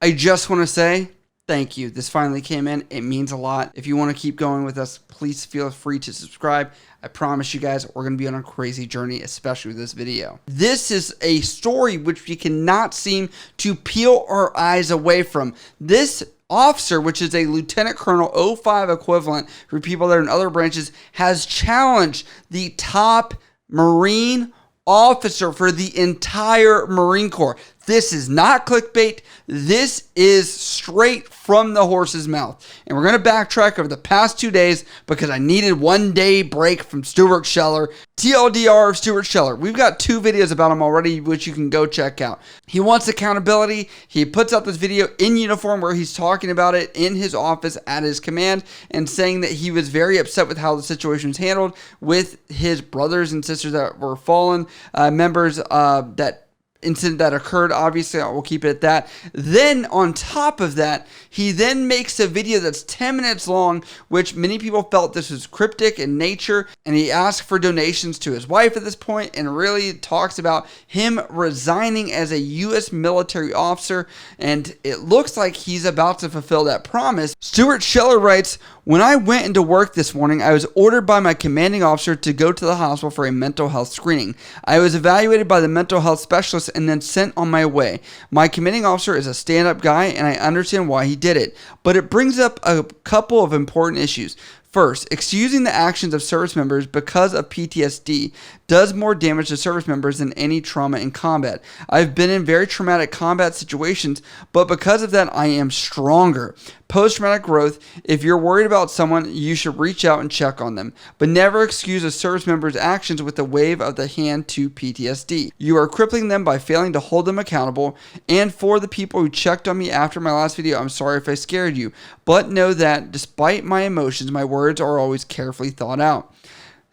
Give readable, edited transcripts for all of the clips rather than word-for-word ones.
I just want to say thank you. This finally came in. It means a lot. If you want to keep going with us, please feel free to subscribe. I promise you guys, we're going to be on a crazy journey, especially with this video. This is a story which we cannot seem to peel our eyes away from. This officer, which is a Lieutenant Colonel 05 equivalent for people that are in other branches, has challenged the top Marine officer for the entire Marine Corps. This is not clickbait. This is straight from the horse's mouth. And we're going to backtrack over the past 2 days because I needed 1 day break from Stuart Scheller. TLDR of Stuart Scheller. We've got 2 videos about him already, which you can go check out. He wants accountability. He puts out this video in uniform where he's talking about it in his office at his command and saying that he was very upset with how the situation was handled with his brothers and sisters that were fallen members that incident that occurred. Obviously, I will keep it at that. Then on top of that, he then makes a video that's 10 minutes long, which many people felt this was cryptic in nature, and he asked for donations to his wife at this point and really talks about him resigning as a U.S. military officer, and it looks like he's about to fulfill that promise. Stuart Scheller writes, "When I went into work this morning, I was ordered by my commanding officer to go to the hospital for a mental health screening. I was evaluated by the mental health specialist and then sent on my way. My commanding officer is a stand-up guy, and I understand why he did it. But it brings up a couple of important issues. First, excusing the actions of service members because of PTSD does more damage to service members than any trauma in combat. I've been in very traumatic combat situations, but because of that, I am stronger. Post-traumatic growth, if you're worried about someone, you should reach out and check on them, but never excuse a service member's actions with a wave of the hand to PTSD. You are crippling them by failing to hold them accountable, and for the people who checked on me after my last video, I'm sorry if I scared you, but know that despite my emotions, my words are always carefully thought out.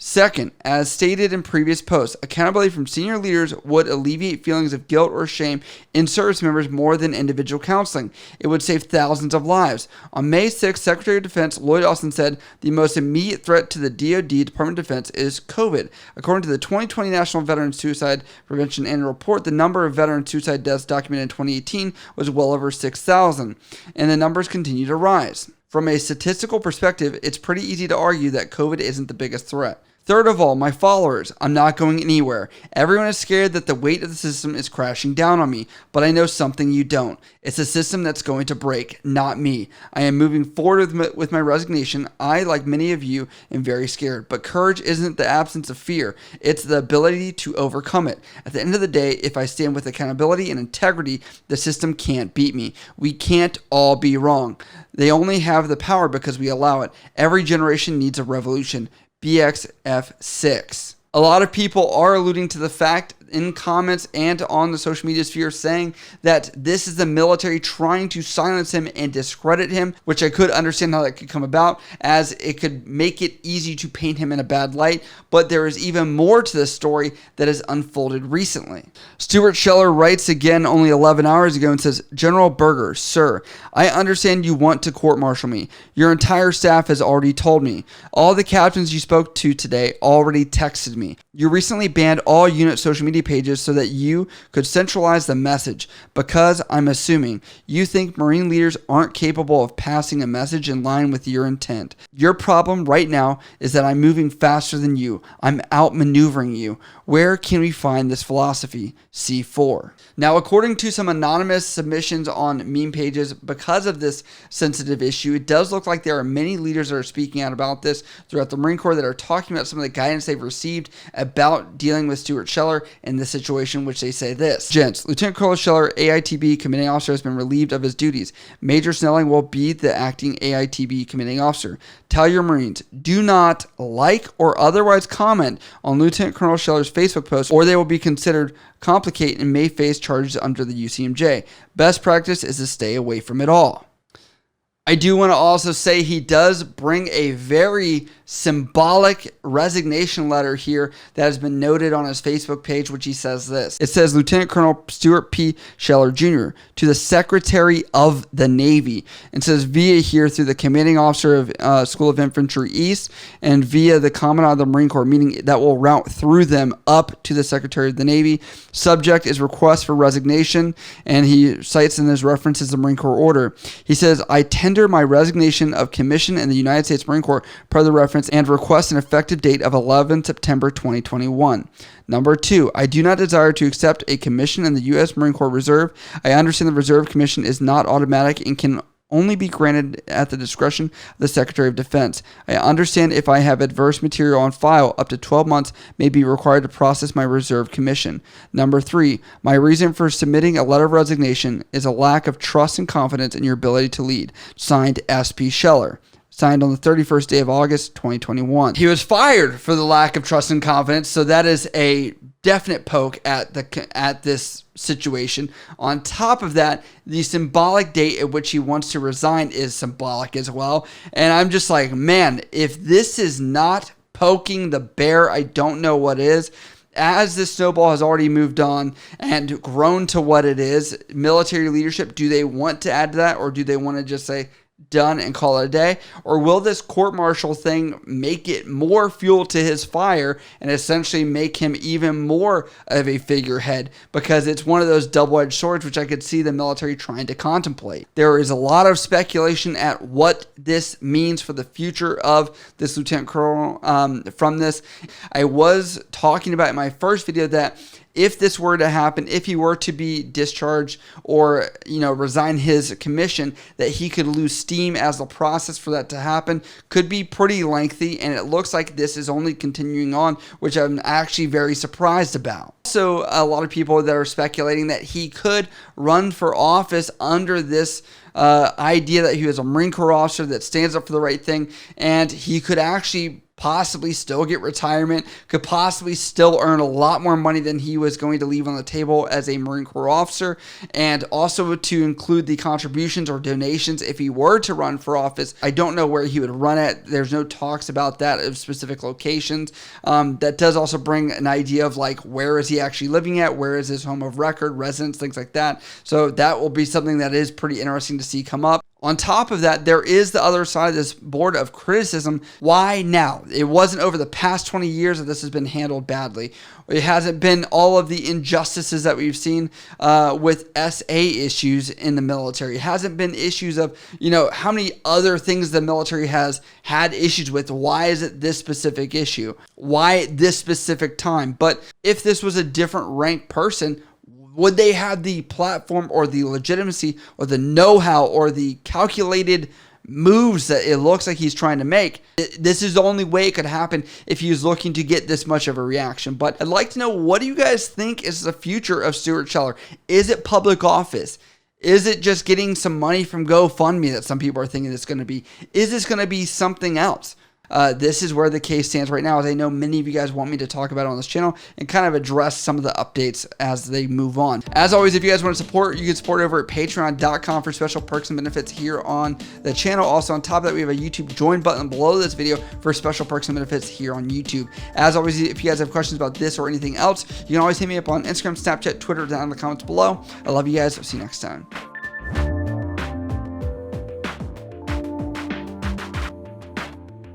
Second, as stated in previous posts, accountability from senior leaders would alleviate feelings of guilt or shame in service members more than individual counseling. It would save thousands of lives. On May 6th, Secretary of Defense Lloyd Austin said the most immediate threat to the DoD, Department of Defense, is COVID. According to the 2020 National Veteran Suicide Prevention Annual Report, the number of veteran suicide deaths documented in 2018 was well over 6,000, and the numbers continue to rise. From a statistical perspective, it's pretty easy to argue that COVID isn't the biggest threat. Third of all, my followers, I'm not going anywhere. Everyone is scared that the weight of the system is crashing down on me, but I know something you don't. It's a system that's going to break, not me. I am moving forward with my resignation. I, like many of you, am very scared, but courage isn't the absence of fear. It's the ability to overcome it. At the end of the day, if I stand with accountability and integrity, the system can't beat me. We can't all be wrong. They only have the power because we allow it. Every generation needs a revolution. BXF6. A lot of people are alluding to the fact in comments and on the social media sphere saying that this is the military trying to silence him and discredit him, which I could understand how that could come about, as it could make it easy to paint him in a bad light, but there is even more to this story that has unfolded recently. Stuart Scheller writes again only 11 hours ago and says, "General Berger, sir, I understand you want to court-martial me. Your entire staff has already told me. All the captains you spoke to today already texted me. You recently banned all unit social media pages so that you could centralize the message because I'm assuming you think Marine leaders aren't capable of passing a message in line with your intent. Your problem right now is that I'm moving faster than you. I'm outmaneuvering you. Where can we find this philosophy? C4. Now, according to some anonymous submissions on meme pages, because of this sensitive issue, it does look like there are many leaders that are speaking out about this throughout the Marine Corps that are talking about some of the guidance they've received about dealing with Stuart Scheller in this situation, which they say this. Gents, Lieutenant Colonel Scheller, AITB commanding officer, has been relieved of his duties. Major Snelling will be the acting AITB commanding officer. Tell your Marines, do not like or otherwise comment on Lieutenant Colonel Scheller's Facebook post, or they will be considered complicate and may face charges under the UCMJ. Best practice is to stay away from it all." I do want to also say he does bring a very symbolic resignation letter here that has been noted on his Facebook page, which he says this. It says, Lieutenant Colonel Stuart P. Scheller Jr. to the Secretary of the Navy, and says via here through the commanding officer of School of Infantry East and via the Commandant of the Marine Corps, meaning that will route through them up to the Secretary of the Navy. Subject is request for resignation, and he cites in his references the Marine Corps order. He says, I tender my resignation of commission in the United States Marine Corps per the reference and request an effective date of 11 September 2021. Number 2, I do not desire to accept a commission in the U.S. Marine Corps Reserve. I understand the Reserve Commission is not automatic and can only be granted at the discretion of the Secretary of Defense. I understand if I have adverse material on file, up to 12 months may be required to process my reserve commission. Number 3, my reason for submitting a letter of resignation is a lack of trust and confidence in your ability to lead. Signed, S.P. Scheller. Signed on the 31st day of August, 2021. He was fired for the lack of trust and confidence, so that is a definite poke at this situation. On top of that, the symbolic date at which he wants to resign is symbolic as well. And I'm just like, man, if this is not poking the bear, I don't know what is. As this snowball has already moved on and grown to what it is, military leadership, do they want to add to that, or do they want to just say, done and call it a day? Or will this court-martial thing make it more fuel to his fire and essentially make him even more of a figurehead? Because it's one of those double-edged swords which I could see the military trying to contemplate. There is a lot of speculation at what this means for the future of this Lieutenant Colonel from this. I was talking about in my first video that if this were to happen, if he were to be discharged or, resign his commission, that he could lose steam as the process for that to happen could be pretty lengthy. And it looks like this is only continuing on, which I'm actually very surprised about. Also, a lot of people that are speculating that he could run for office under this idea that he was a Marine Corps officer that stands up for the right thing, and he could actually possibly still get retirement, could possibly still earn a lot more money than he was going to leave on the table as a Marine Corps officer, and also to include the contributions or donations if he were to run for office. I don't know where he would run at. There's no talks about that of specific locations. That does also bring an idea of like, where is he actually living at? Where is his home of record, residence, things like that. So that will be something that is pretty interesting to see come up. On top of that, there is the other side of this board of criticism. Why now? It wasn't over the past 20 years that this has been handled badly. It hasn't been all of the injustices that we've seen with SA issues in the military. It hasn't been issues of, how many other things the military has had issues with. Why is it this specific issue? Why this specific time? But if this was a different ranked person, would they have the platform or the legitimacy or the know-how or the calculated moves that it looks like he's trying to make? This is the only way it could happen if he was looking to get this much of a reaction. But I'd like to know, what do you guys think is the future of Stuart Scheller? Is it public office? Is it just getting some money from GoFundMe that some people are thinking it's going to be? Is this going to be something else? This is where the case stands right now, as I know many of you guys want me to talk about it on this channel and kind of address some of the updates as they move on. As always, if you guys want to support, you can support over at patreon.com for special perks and benefits here on the channel. Also, on top of that, we have a YouTube join button below this video for special perks and benefits here on YouTube. As always, if you guys have questions about this or anything else, you can always hit me up on Instagram, Snapchat, Twitter, down in the comments below. I love you guys. I'll see you next time.